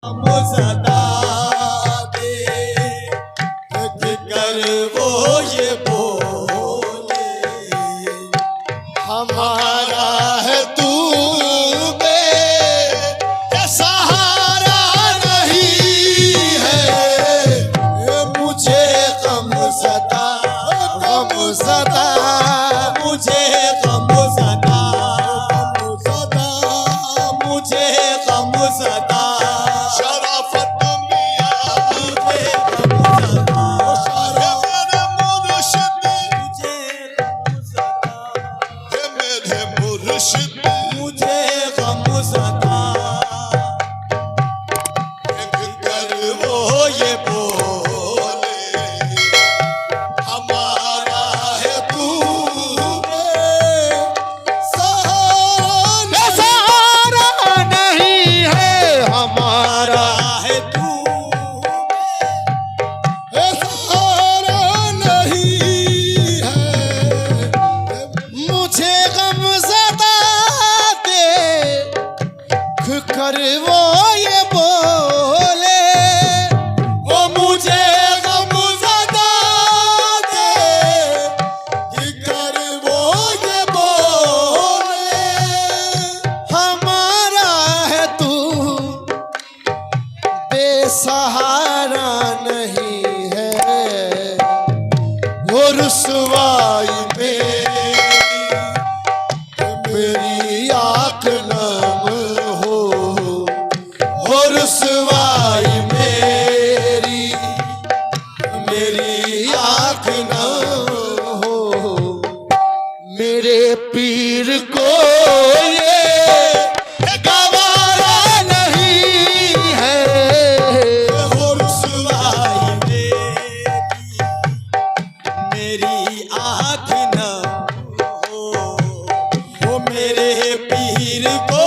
मुज़दा देख कर वो ये बोले, हमारा है तू सहारा नहीं है, मुझे गम सदा मुझे गम सदा मुझे गम सदा शराफत मियां मुझे गम सदा मेरे मुर्शिद मुझे गम सदा मेरे मुर्शिद मुझे गम सदा वो ये बोले, हमारा है तू सहारा नहीं है, हमारा है तू सहारा नहीं है, मुझे गम ज़दा देख कर वो ये बोले, वो मुझे गम ज़दा देख कर वो ये बोले, हमारा है तू बेसहारा नहीं है, वो रुसवाई मेरी आँख नम हो रुसवाई मेरी आँख न हो, मेरे पीर को ये गवारा नहीं है, हो रुसवाई मेरी आँख न हो, वो मेरे पीर को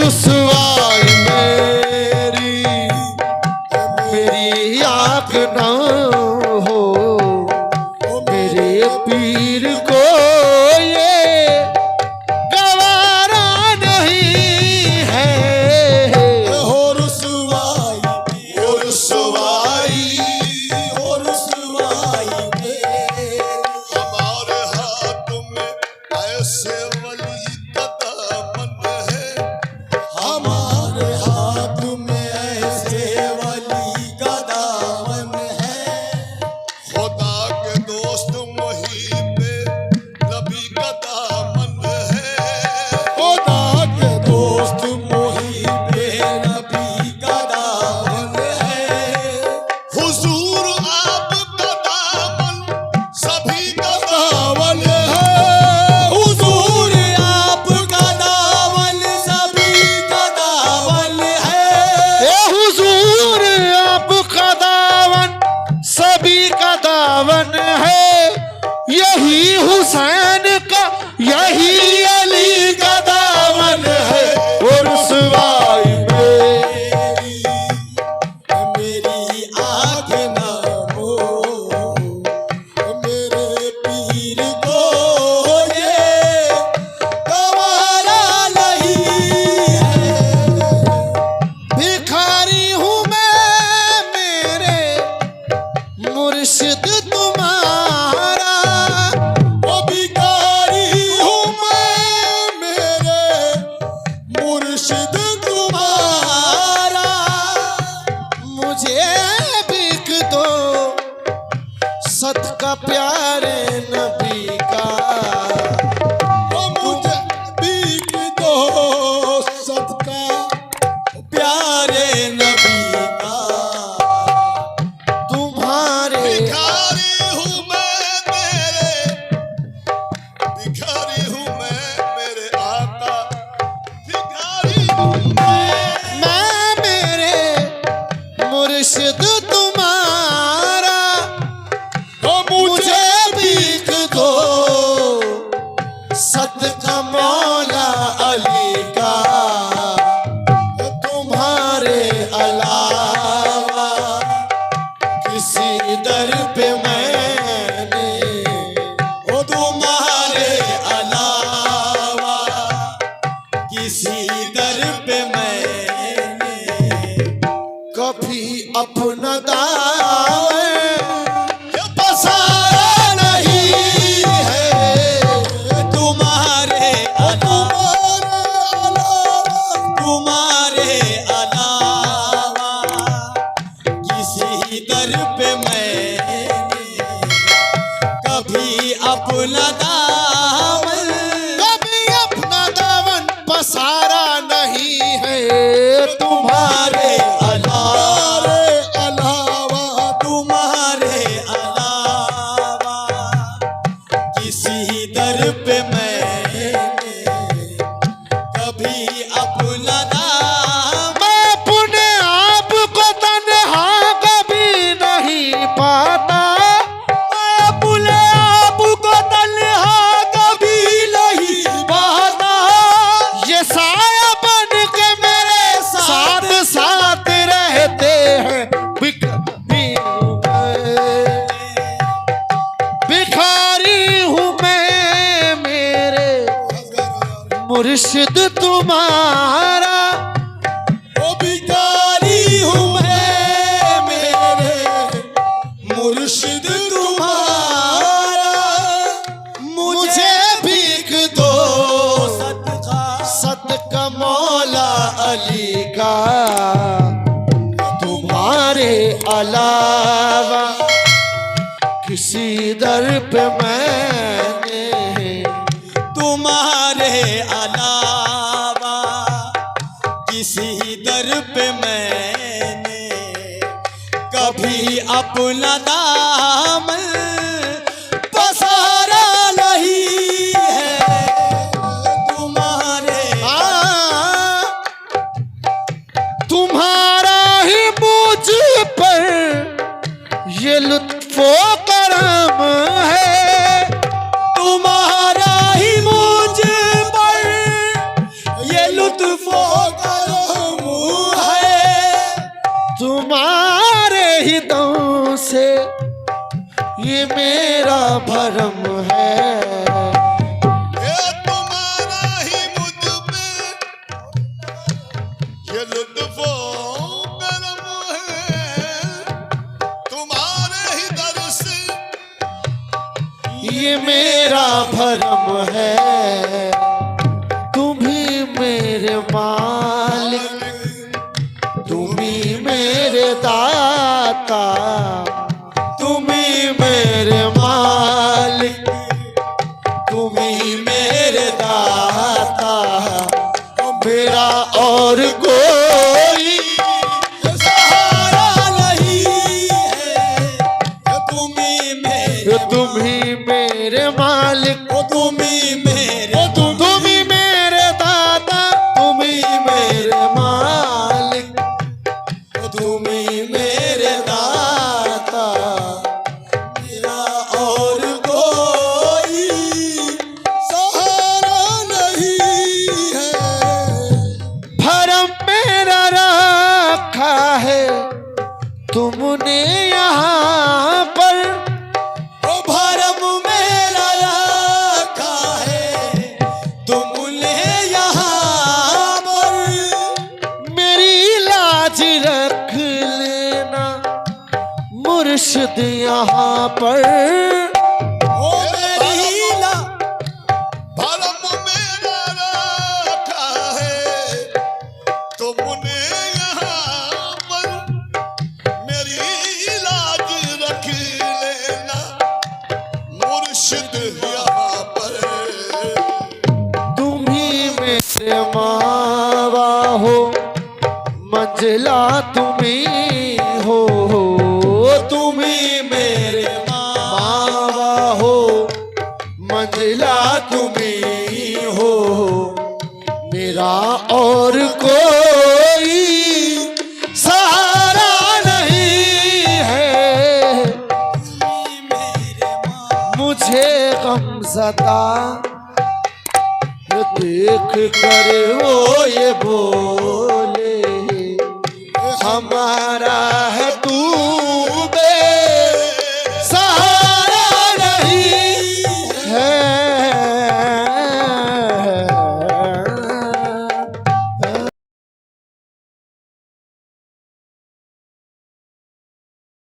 रुसवाई मेरी आँख न हो, मेरे पीर को ये गवारा नहीं है, हो रुसवाई हमारे हाथ में ऐसे वली का दामन है, हमारे हाथ में ऐसे वली का दामन है, खुदा के दोस्त मुहीब नबी का दामन है, खुदा के दोस्त मुहीब नबी का दामन है, हुजूर आपका दामन सभी का दामन है, हुजूर आपका दामन सभी का दामन है, हुजूर आपका दामन सभी का दामन है, यही हुसैन का यही अली का दामन है, वो रुसवाई मेरी आँख न हो, मेरे पीर को ये गवारा नहीं है, भिखारी हूँ मैं मेरे मुर्शिद तुम्हारा, वो भिखारी हूँ मैं मेरे मुर्शिद तुम्हारा, मुझे भीख दो सदका प्यारे नबी का, मुझे भीख दो सदका प्यारे नबी का, तुम्हारे भिखारी हूँ मैं मेरे आका किसी दर पे मैंने कभी अपना दाव पसारा नहीं है। तुम्हारे अलावा किसी दर पे मैंने कभी अपना दामन पसारा नहीं है। तुम्हारे अलावा किसी दर पे मैंने कभी अपना मैं अपने आप को तन्हा कभी नहीं पाता। मैं अपने आप को तन्हा कभी नहीं पाता। ये साया बन के मेरे साथ साथ रहते हैं। भिखारी हूँ मैं मेरे मुर्शिद तुम्हारा। ओ भिखारी हूँ मैं मेरे मुर्शिद तुम्हारा। मुझे भीख दो सदका मौला अली का। तुम्हारे अलावा किसी दर पे मैंने तुम्हारे अलावा किसी दर पे मैंने कभी अपना दामन पसारा नहीं है। तुम्हारा ही मुझ पर ये लुत्फो करम है। तुम्हारा ही मुझ पर ये लुत्फो करम है। तुम्हारे ही दम से ये मेरा भरम है। तुम्हारा ही मुझ पे ये लुत्फो करम है। तुम्हारे ही दर से ये मेरा भरम है। तुम ही मेरे मालिक, तुम ही मेरे दाता। तुम ही मेरे मालिक, तुम ही मेरे दाता। मेरा और कोई सहारा नहीं है। तुम ही मेरे मालिक, तुम ही मेरे दाता। तुम ही मेरे मालिक, तुम ही मेरे दाता। मेरा और कोई सहारा नहीं है। भरम मेरा रखा है तुमने यहाँ पर। भरम मेरा रखा है तुमने यहाँ पर। मेरी लाज रख लेना मुर्शिद यहाँ पर। भरम मेरा रखा है तुमने यहाँ पर। मेरी लाज रख लेना मुर्शिद यहाँ पर। तुम ही मेरे मावा हो, मंजिला तुम ही हो। तुम ही मेरे मावा हो, मंजिला तुम ही हो। मेरा और कोई सहारा नहीं है। मुझे गमज़दा देख कर वो ये बोले, हमारा है तू